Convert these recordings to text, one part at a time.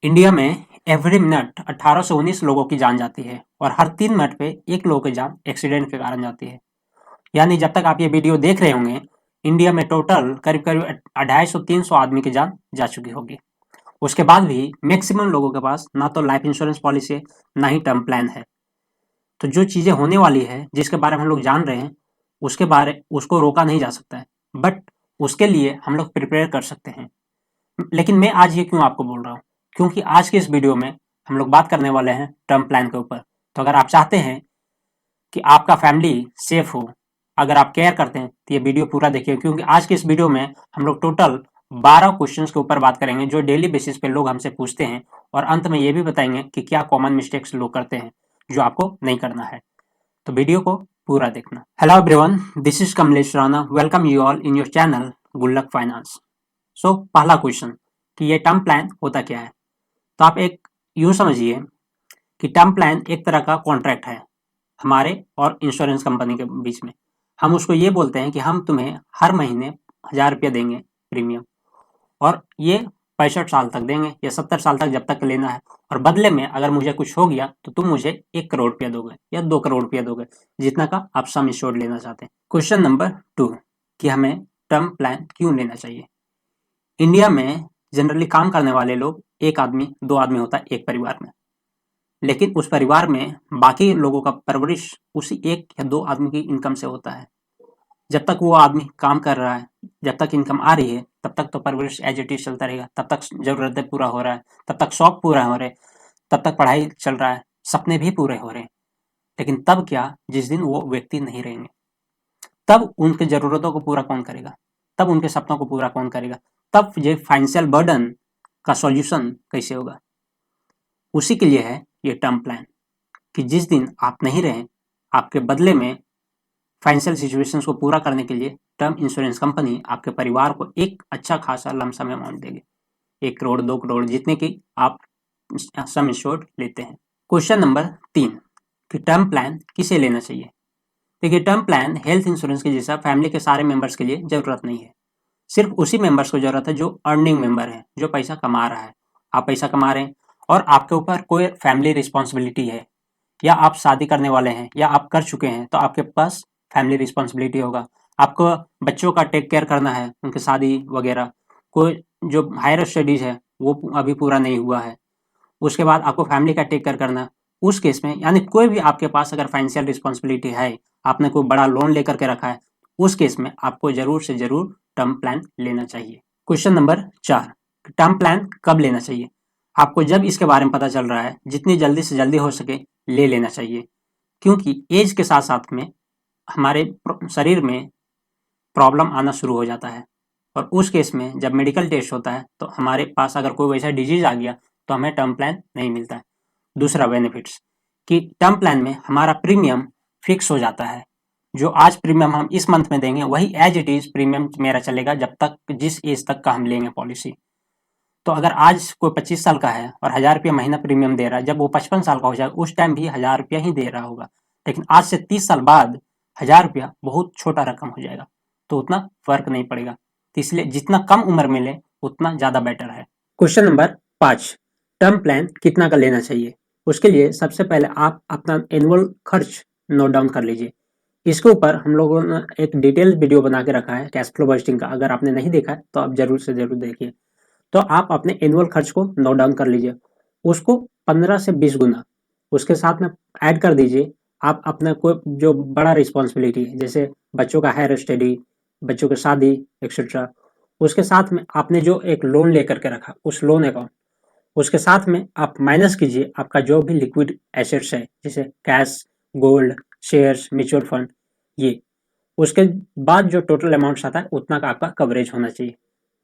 India में every minute 18 से 19 लोगों की जान जाती है और हर 3 मिनट पे एक लोगों की जान एक्सीडेंट के कारण जाती है। यानी जब तक आप ये वीडियो देख रहे होंगे, इंडिया में टोटल करीब करीब 250-300 आदमी की जान जा चुकी होगी। उसके बाद भी मैक्सिमम लोगों के पास ना तो लाइफ इंश्योरेंस पॉलिसी है, ना ही टर्म प्लान है। तो जो चीज़ें होने वाली है, जिसके बारे में हम लोग जान रहे हैं, उसको रोका नहीं जा सकता है। बट उसके लिए हम लोग प्रिपेयर कर सकते हैं। लेकिन मैं आज ये क्यों आपको बोल रहा हूँ? क्योंकि आज के इस वीडियो में हम लोग बात करने वाले हैं टर्म प्लान के ऊपर। तो अगर आप चाहते हैं कि आपका फैमिली सेफ हो, अगर आप केयर करते हैं, तो ये वीडियो पूरा देखिए, क्योंकि आज के इस वीडियो में हम लोग टोटल 12 क्वेश्चंस के ऊपर बात करेंगे जो डेली बेसिस पे लोग हमसे पूछते हैं, और अंत में ये भी बताएंगे कि क्या कॉमन मिस्टेक्स लोग करते हैं जो आपको नहीं करना है। तो वीडियो को पूरा देखना। Hello everyone, this is Kamlesh Rana. Welcome you all in your channel good luck finance. So पहला क्वेश्चन कि ये टर्म प्लान होता क्या है। तो आप एक यूँ समझिए कि टर्म प्लान एक तरह का कॉन्ट्रैक्ट है हमारे और इंश्योरेंस कंपनी के बीच में। हम उसको ये बोलते हैं कि हम तुम्हें हर महीने 1000 रुपया देंगे प्रीमियम, और ये 65 साल तक देंगे या 70 साल तक, जब तक लेना है। और बदले में अगर मुझे कुछ हो गया तो तुम मुझे 1 करोड़ रुपया दोगे या 2 करोड़ रुपया दोगे, जितना का आप सम इंश्योर्ड लेना चाहते हैं। क्वेश्चन नंबर 2 कि हमें टर्म प्लान क्यों लेना चाहिए। इंडिया में जनरली काम करने वाले लोग एक आदमी, दो आदमी होता है एक परिवार में, लेकिन उस परिवार में बाकी लोगों का परवरिश उसी एक या दो आदमी की इनकम से होता है। जब तक वो आदमी काम कर रहा है, जब तक इनकम आ रही है, तब तक तो परवरिश एज इट इज चलता रहेगा, तब तक जरूरतें पूरा हो रहा है, तब तक शौक पूरा हो रहे, तब तक पढ़ाई चल रहा है, सपने भी पूरे हो रहे हैं। लेकिन तब क्या, जिस दिन वो व्यक्ति नहीं रहेंगे, तब उनकी जरूरतों को पूरा कौन करेगा, तब उनके सपनों को पूरा कौन करेगा, तब ये फाइनेंशियल बर्डन का सॉल्यूशन कैसे होगा। उसी के लिए है ये टर्म प्लान, कि जिस दिन आप नहीं रहें, आपके बदले में फाइनेंशियल सिचुएशंस को पूरा करने के लिए टर्म इंश्योरेंस कंपनी आपके परिवार को एक अच्छा खासा लमसम अमाउंट देगी। 1 करोड़, 2 करोड़, जितने की आप सम इंश्योर्ड लेते हैं। क्वेश्चन नंबर 3 कि टर्म प्लान किसे लेना चाहिए। देखिए, टर्म प्लान हेल्थ इंश्योरेंस के जैसा फैमिली के सारे मेंबर्स के लिए जरूरत नहीं है। सिर्फ उसी मेंबर्स को जरूरत है जो अर्निंग मेंबर है, जो पैसा कमा रहा है। आप पैसा कमा रहे हैं और आपके ऊपर कोई फैमिली रिस्पॉन्सिबिलिटी है, या आप शादी करने वाले हैं, या आप कर चुके हैं, तो आपके पास फैमिली रिस्पॉन्सिबिलिटी होगा। आपको बच्चों का टेक केयर करना है, उनकी शादी वगैरह, कोई जो हायर स्टडीज है वो अभी पूरा नहीं हुआ है, उसके बाद आपको फैमिली का टेक केयर करना है। उस केस में, यानी कोई भी आपके पास अगर फाइनेंशियल रिस्पॉन्सिबिलिटी है, आपने कोई बड़ा लोन लेकर के रखा है, उस केस में आपको जरूर से जरूर टर्म प्लान लेना चाहिए। क्वेश्चन नंबर 4, टर्म प्लान कब लेना चाहिए। आपको जब इसके बारे में पता चल रहा है, जितनी जल्दी से जल्दी हो सके ले लेना चाहिए, क्योंकि एज के साथ साथ में हमारे शरीर में प्रॉब्लम आना शुरू हो जाता है, और उस केस में जब मेडिकल टेस्ट होता है तो हमारे पास अगर कोई वैसा डिजीज आ गया तो हमें टर्म प्लान नहीं मिलता है। दूसरा बेनिफिट्स कि टर्म प्लान में हमारा प्रीमियम फिक्स हो जाता है। जो आज प्रीमियम हम इस मंथ में देंगे, वही एज इट इज प्रीमियम मेरा चलेगा जब तक, जिस एज तक का हम लेंगे पॉलिसी। तो अगर आज कोई 25 साल का है और 1000 रुपया महीना प्रीमियम दे रहा है, जब वो 55 साल का हो जाएगा उस टाइम भी 1000 रुपया ही दे रहा होगा। लेकिन आज से 30 साल बाद 1000 रुपया बहुत छोटा रकम हो जाएगा, तो उतना फर्क नहीं पड़ेगा। तो इसलिए जितना कम उम्र में ले उतना ज्यादा बेटर है। क्वेश्चन नंबर 5, टर्म प्लान कितना का लेना चाहिए। उसके लिए सबसे पहले आप अपना एनुअल खर्च नोट डाउन कर लीजिए। इसके ऊपर हम लोगों ने एक डिटेल वीडियो बना के रखा है कैश फ्लो बजटिंग का, अगर आपने नहीं देखा है तो आप जरूर से जरूर देखिए। तो आप अपने एनुअल खर्च को नोट डाउन कर लीजिए, उसको 15 से 20 गुना उसके साथ में ऐड कर दीजिए। आप अपना कोई जो बड़ा रिस्पॉन्सिबिलिटी है, जैसे बच्चों का हायर स्टडी, बच्चों की शादी एक्सेट्रा, उसके साथ में आपने जो एक लोन लेकर के रखा, उस लोन अकाउंट, उसके साथ में आप माइनस कीजिए आपका जो भी लिक्विड एसेट्स है, जैसे cash, gold, shares, mutual fund, ये। उसके बाद जो टोटल अमाउंट आता है उतना का आपका कवरेज होना चाहिए।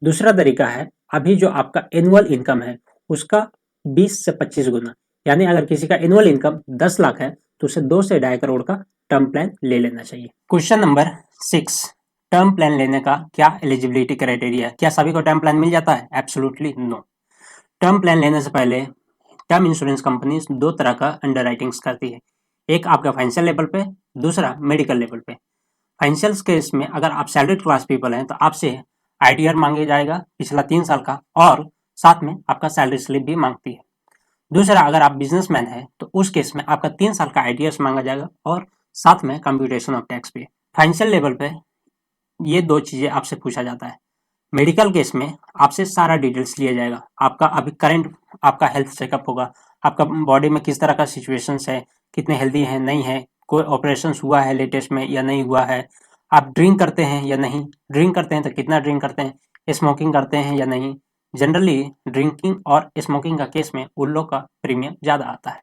दूसरा तरीका है, अभी जो आपका एनुअल इनकम है उसका 20 से 25 गुना, यानी अगर किसी का एनुअल इनकम 10 लाख है तो उसे 2 से 2.5 करोड़ का टर्म प्लान ले लेना चाहिए। क्वेश्चन नंबर 6, टर्म प्लान लेने का क्या एलिजिबिलिटी क्राइटेरिया है। क्या सभी को टर्म प्लान मिल जाता है? Absolutely no. टर्म प्लान लेने से पहले टर्म इंश्योरेंस कंपनी दो तरह का अंडरराइटिंग्स करती है, एक आपका फाइनेंशियल लेवल पे, दूसरा मेडिकल लेवल पे। फाइनेंशियल केस में अगर आप सैलरी क्लास पीपल हैं तो आपसे आईटीआर मांगे जाएगा पिछला 3 साल का, और साथ में आपका सैलरी स्लिप भी मांगती है। दूसरा, अगर आप बिजनेसमैन हैं तो उस केस में आपका 3 साल का आईटीएस मांगा जाएगा और साथ में कंप्यूटेशन ऑफ टैक्स भी। फाइनेंशियल लेवल पे ये 2 चीज़ें आपसे पूछा जाता है। मेडिकल केस में आपसे सारा डिटेल्स लिया जाएगा। आपका अभी करंट आपका हेल्थ चेकअप होगा, आपका बॉडी में किस तरह का सिचुएशंस है, कितने हेल्दी हैं, नहीं है, कोई ऑपरेशंस हुआ है लेटेस्ट में या नहीं हुआ है, आप ड्रिंक करते हैं या नहीं, ड्रिंक करते हैं तो कितना ड्रिंक करते हैं, स्मोकिंग करते हैं या नहीं। जनरली ड्रिंकिंग और स्मोकिंग का केस में उन लोग का प्रीमियम ज़्यादा आता है।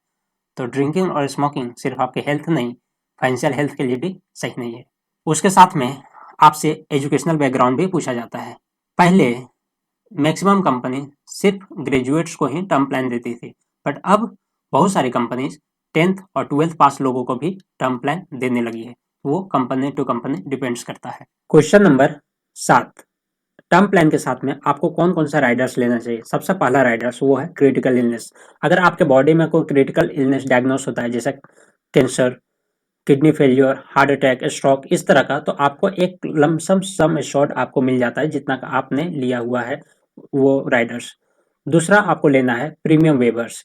तो ड्रिंकिंग और स्मोकिंग सिर्फ आपके हेल्थ नहीं, फाइनेंशियल हेल्थ के लिए भी सही नहीं है। उसके साथ में आपसे एजुकेशनल बैकग्राउंड भी पूछा जाता है। पहले मैक्सिमम कंपनी सिर्फ ग्रेजुएट्स को ही टर्म प्लान देती थी, बट अब बहुत सारी कंपनीज 10th और 12th पास लोगों को भी टर्म प्लान देने लगी है। वो कंपनी टू कंपनी डिपेंड्स करता है। क्वेश्चन नंबर 7, टर्म प्लान के साथ में आपको कौन कौन सा राइडर्स लेना चाहिए। सबसे पहला राइडर्स वो है क्रिटिकल इलनेस। अगर आपके बॉडी में कोई क्रिटिकल इलनेस डायग्नोस होता है, जैसे cancer, kidney failure, heart attack, stroke, इस तरह का, तो आपको एक लमसम सम एश्योर्ड आपको मिल जाता है जितना का आपने लिया हुआ है वो राइडर्स। दूसरा आपको लेना है प्रीमियम वेवर्स।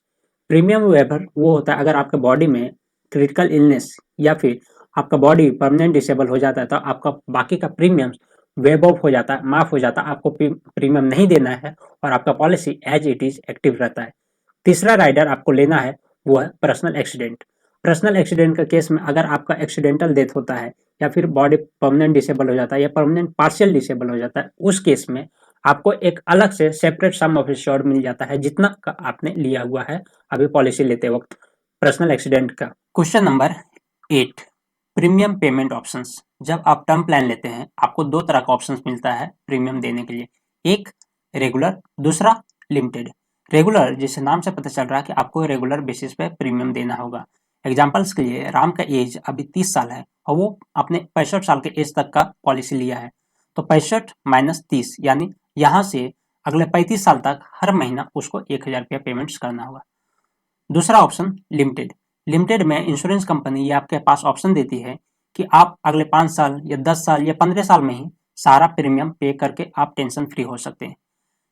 प्रीमियम वेवर वो होता है अगर आपके बॉडी में क्रिटिकल इलनेस या फिर आपका बॉडी परमानेंट डिसेबल हो जाता है तो आपका बाकी का प्रीमियम वेब ऑफ हो जाता है, माफ हो जाता है, आपको प्रीमियम नहीं देना है और आपका policy as it is active रहता है। तीसरा राइडर आपको लेना है वो है पर्सनल एक्सीडेंट। पर्सनल एक्सीडेंट का केस में अगर आपका एक्सीडेंटल डेथ होता है या फिर बॉडी परमानेंट डिसेबल हो जाता है या परमानेंट पार्शियल डिसेबल हो जाता है, उस केस में आपको एक अलग से सेपरेट सम ऑफ एश्योर्ड मिल जाता है जितना का आपने लिया हुआ है अभी पॉलिसी लेते वक्त पर्सनल एक्सीडेंट का। Question number 8, premium payment options. जब आप टर्म प्लान लेते हैं आपको 2 तरह का ऑप्शंस मिलता है प्रीमियम देने के लिए, एक रेगुलर, दूसरा लिमिटेड। रेगुलर, जिससे नाम से पता चल रहा है कि आपको रेगुलर बेसिस पे प्रीमियम देना होगा। एग्जाम्पल्स के लिए राम का एज अभी 30 साल है और वो अपने 65 साल के एज तक का पॉलिसी लिया है, तो 65 माइनस 30 यानी यहाँ से अगले 35 साल तक हर महीना उसको 1000 रुपया पेमेंट्स करना होगा। दूसरा ऑप्शन लिमिटेड। लिमिटेड में इंश्योरेंस कंपनी ये आपके पास ऑप्शन देती है कि आप अगले 5 साल या 10 साल या 15 साल में ही सारा प्रीमियम पे करके आप टेंशन फ्री हो सकते हैं।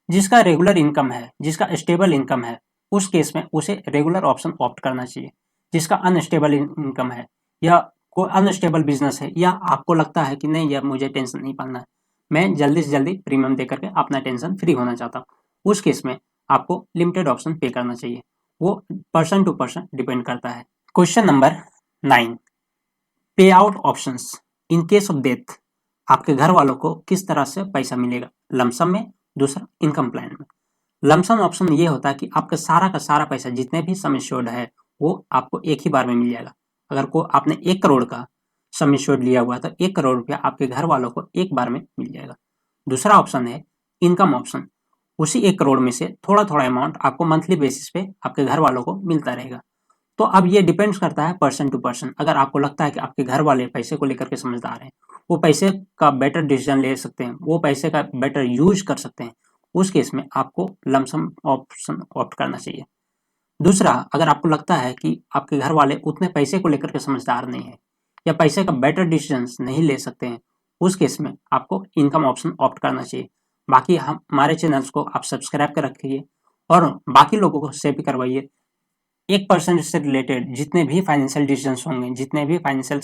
जिसका रेगुलर इनकम है, जिसका स्टेबल इनकम है, उस केस में उसे रेगुलर ऑप्शन ऑप्ट करना चाहिए। जिसका अनस्टेबल इनकम है या कोई अनस्टेबल बिजनेस है या आपको लगता है कि नहीं यार मुझे टेंशन नहीं पालना है, मैं जल्दी से जल्दी प्रीमियम दे करके अपना टेंशन फ्री होना चाहता हूँ, उस केस में आपको लिमिटेड ऑप्शन पे करना चाहिए। वो पर्सन टू पर्सन डिपेंड करता है। क्वेश्चन नंबर 9, पे out options in case of death. आपके घर वालों को किस तरह से पैसा मिलेगा, लमसम में, दूसरा इनकम प्लान में। लमसम ऑप्शन ये होता है कि आपका सारा का सारा पैसा जितने भी सम एश्योर्ड है वो आपको एक ही बार में मिल जाएगा। अगर को आपने 1 करोड़ का सम एश्योर्ड लिया हुआ है तो 1 करोड़ रुपया आपके घर वालों को एक बार में मिल जाएगा। दूसरा ऑप्शन है इनकम ऑप्शन। उसी 1 करोड़ में से थोड़ा थोड़ा अमाउंट आपको मंथली बेसिस पे आपके घर वालों को मिलता रहेगा। तो अब ये डिपेंड्स करता है पर्सन टू पर्सन। अगर आपको लगता है कि आपके घर वाले पैसे को लेकर के समझदार हैं, वो पैसे का बेटर डिसीजन ले सकते हैं, वो पैसे का बेटर यूज कर सकते हैं, उस केस में आपको लमसम ऑप्शन ऑप्ट करना चाहिए। दूसरा, अगर आपको लगता है कि आपके घर वाले उतने पैसे को लेकर के समझदार नहीं है या पैसे का बेटर डिसीजन नहीं ले सकते हैं, उस केस में आपको इनकम ऑप्शन ऑप्ट करना चाहिए। बाकी हम हमारे चैनल्स को आप सब्सक्राइब कर रखिए और बाकी लोगों को से भी करवाइए। 1% से रिलेटेड जितने भी फाइनेंशियल डिसीजंस होंगे, जितने भी फाइनेंशियल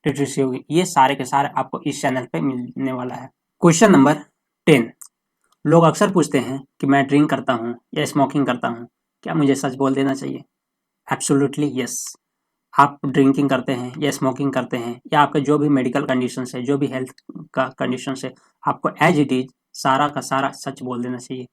लिटरेसी होगी, ये सारे के सारे आपको इस चैनल पे मिलने वाला है। क्वेश्चन नंबर 10, लोग अक्सर पूछते हैं कि मैं ड्रिंक करता हूँ या स्मोकिंग करता हूँ, क्या मुझे सच बोल देना चाहिए? Absolutely yes. आप ड्रिंकिंग करते हैं या स्मोकिंग करते हैं या आपके जो भी मेडिकल कंडीशंस है, जो भी हेल्थ का कंडीशंस है, आपको एज इट इज सारा का सारा सच बोल देना चाहिए।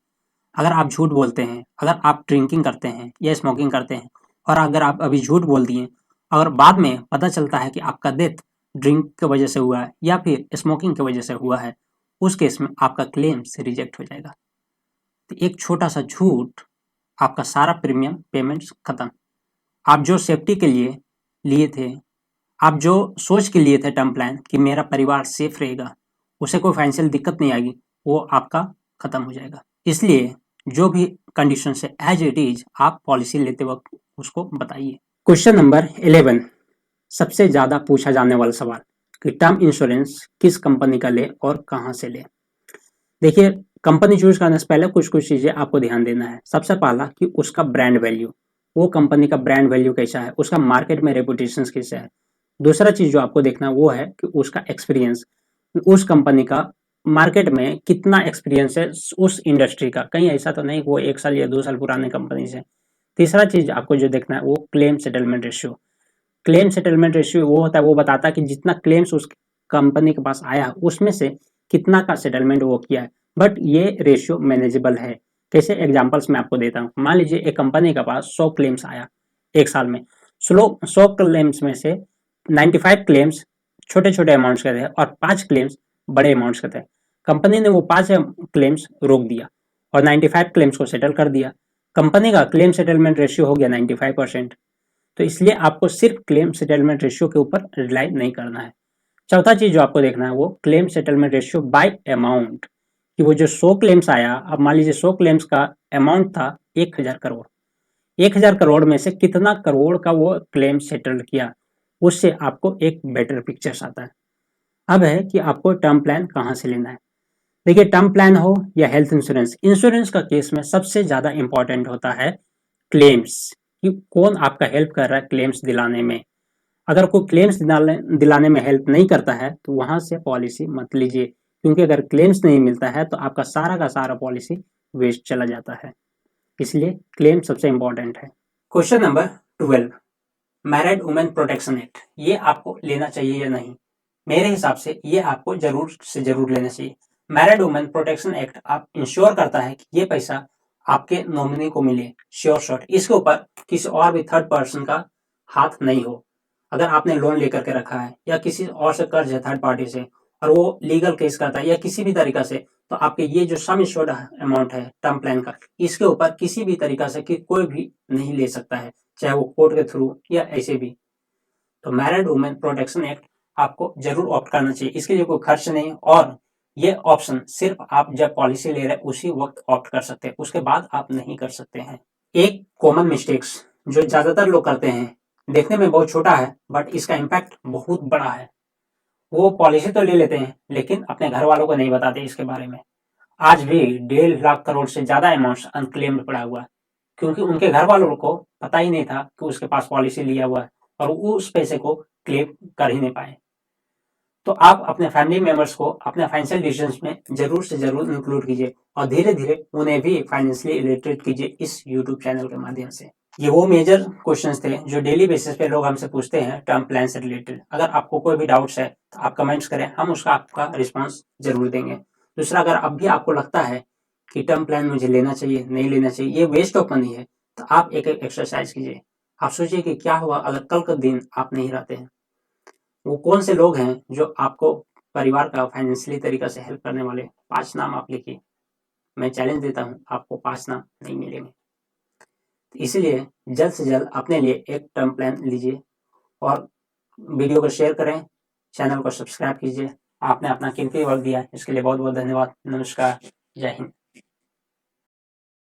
अगर आप झूठ बोलते हैं, अगर आप ड्रिंकिंग करते हैं या स्मोकिंग करते हैं और अगर आप अभी झूठ बोल दिए, अगर बाद में पता चलता है कि आपका डेथ ड्रिंक की वजह से हुआ है या फिर स्मोकिंग की वजह से हुआ है, उस केस में आपका क्लेम से रिजेक्ट हो जाएगा। तो एक छोटा सा झूठ, आपका सारा प्रीमियम पेमेंट्स खत्म। आप जो सेफ्टी के लिए लिए थे, आप जो सोच के लिए थे टर्म प्लान कि मेरा परिवार सेफ रहेगा, उसे कोई फाइनेंशियल दिक्कत नहीं आएगी, वो आपका खत्म हो जाएगा। इसलिए जो भी कंडीशन है एज इट इज आप पॉलिसी लेते वक्त उसको बताइए। क्वेश्चन नंबर 11, सबसे ज्यादा पूछा जाने वाला सवाल कि टर्म इंश्योरेंस किस कंपनी का ले और कहाँ से ले। देखिए, कंपनी चूज करने से पहले कुछ कुछ चीज़ें आपको ध्यान देना है। सबसे पहला कि उसका ब्रांड वैल्यू, वो कंपनी का ब्रांड वैल्यू कैसा है, उसका मार्केट में रेपुटेशन कैसा है। दूसरा चीज़ जो आपको देखना है वो है कि उसका एक्सपीरियंस, उस कंपनी का मार्केट में कितना एक्सपीरियंस है उस इंडस्ट्री का, कहीं ऐसा तो नहीं वो 1 साल या 2 साल पुराने कंपनी से। तीसरा चीज़ आपको जो देखना है वो claim settlement ratio. Claim settlement ratio वो होता है, वो बताता है कि जितना क्लेम्स उस कंपनी के पास आया उसमें से कितना का सेटलमेंट वो किया है। बट ये रेशियो मैनेजेबल है। कैसे एग्जांपल्स मैं आपको देता हूँ। मान लीजिए एक कंपनी के पास 100 क्लेम्स आया एक साल में। 100 क्लेम्स में से 95 क्लेम्स छोटे छोटे अमाउंट्स के थे और 5 क्लेम्स बड़े अमाउंट्स के थे। कंपनी ने वो 5 क्लेम्स रोक दिया और 95 क्लेम्स को सेटल कर दिया। कंपनी का क्लेम सेटलमेंट रेशियो हो गया 95%। तो इसलिए आपको सिर्फ क्लेम सेटलमेंट रेशियो के ऊपर रिलाई नहीं करना है। चौथा चीज जो आपको देखना है वो claim settlement ratio by amount, कि वो जो 100 क्लेम्स आया, अब मान लीजिए 100 क्लेम्स का अमाउंट था 1000 करोड़। 1000 करोड़ में से कितना करोड़ का वो क्लेम सेटल किया, उससे आपको एक बेटर पिक्चर आता है। अब है कि आपको टर्म प्लान कहाँ से लेना है। देखिए टर्म प्लान हो या हेल्थ इंश्योरेंस, इंश्योरेंस का केस में सबसे ज्यादा इंपॉर्टेंट होता है क्लेम्स, कि कौन आपका हेल्प कर रहा है क्लेम्स दिलाने में। अगर कोई क्लेम्स दिलाने में हेल्प नहीं करता है तो वहां से पॉलिसी मत लीजिए, क्योंकि अगर क्लेम्स नहीं मिलता है तो आपका सारा का सारा पॉलिसी वेस्ट चला जाता है। इसलिए क्लेम सबसे इंपॉर्टेंट है। Question number 12, married women protection act, ये आपको लेना चाहिए या नहीं। मेरे हिसाब से ये आपको जरूर से जरूर लेना चाहिए। मैरिड वुमेन प्रोटेक्शन एक्ट आप इंश्योर करता है कि ये पैसा आपके नॉमिनी को मिले श्योर शॉट, इसके ऊपर किसी और भी थर्ड पर्सन का हाथ नहीं हो। अगर आपने लोन लेकर के रखा है या किसी और से कर्ज है थर्ड पार्टी से और वो लीगल केस करता है या किसी भी तरीका से, तो आपके ये जो सम इंश्योर्ड अमाउंट है टर्म प्लान का, इसके ऊपर किसी भी तरीका से कि कोई भी नहीं ले सकता है, चाहे वो कोर्ट के थ्रू या ऐसे भी। तो मैरिड वुमेन प्रोटेक्शन एक्ट आपको जरूर ऑप्ट करना चाहिए। इसके लिए कोई खर्च नहीं, और ये ऑप्शन सिर्फ आप जब पॉलिसी ले रहे उसी वक्त ऑप्ट कर सकते हैं, उसके बाद आप नहीं कर सकते हैं। एक कॉमन मिस्टेक्स जो ज्यादातर लोग करते हैं, देखने में बहुत छोटा है बट इसका इम्पैक्ट बहुत बड़ा है। वो पॉलिसी तो ले लेते हैं लेकिन अपने घर वालों को नहीं बताते इसके बारे में। आज भी 1.5 लाख करोड़ से ज्यादा अमाउंट अनक्लेम्ड पड़ा हुआ है, क्योंकि उनके घर वालों को पता ही नहीं था कि उसके पास पॉलिसी लिया हुआ है और वो उस पैसे को क्लेम कर ही नहीं पाए। तो आप अपने फैमिली मेंबर्स को अपने फाइनेंशियल डिसीजंस में जरूर से जरूर इंक्लूड कीजिए और धीरे धीरे उन्हें भी फाइनेंशियली इलिटरेट कीजिए इस यूट्यूब चैनल के माध्यम से। ये वो मेजर क्वेश्चंस थे जो डेली बेसिस पे लोग हमसे पूछते हैं टर्म प्लान से रिलेटेड। अगर आपको कोई भी डाउट्स है तो आप कमेंट्स करें, हम उसका आपका रिस्पांस जरूर देंगे। दूसरा, अगर अब भी आपको लगता है कि टर्म प्लान मुझे लेना चाहिए नहीं लेना चाहिए, ये वेस्ट ऑफ मनी है, तो आप एक एक्सरसाइज कीजिए। आप सोचिए कि क्या होगा अगर कल का दिन आप नहीं रहते हैं। वो कौन से लोग हैं जो आपको परिवार का फाइनेंशियली तरीका से हेल्प करने वाले, 5 नाम आप लिखिए। मैं चैलेंज देता हूँ आपको 5 नाम नहीं मिलेंगे। इसलिए जल्द से जल्द अपने लिए एक टर्म प्लान लीजिए और वीडियो को शेयर करें, चैनल को सब्सक्राइब कीजिए। आपने अपना कीमती वक्त दिया इसके लिए बहुत बहुत धन्यवाद। नमस्कार, जय हिंद।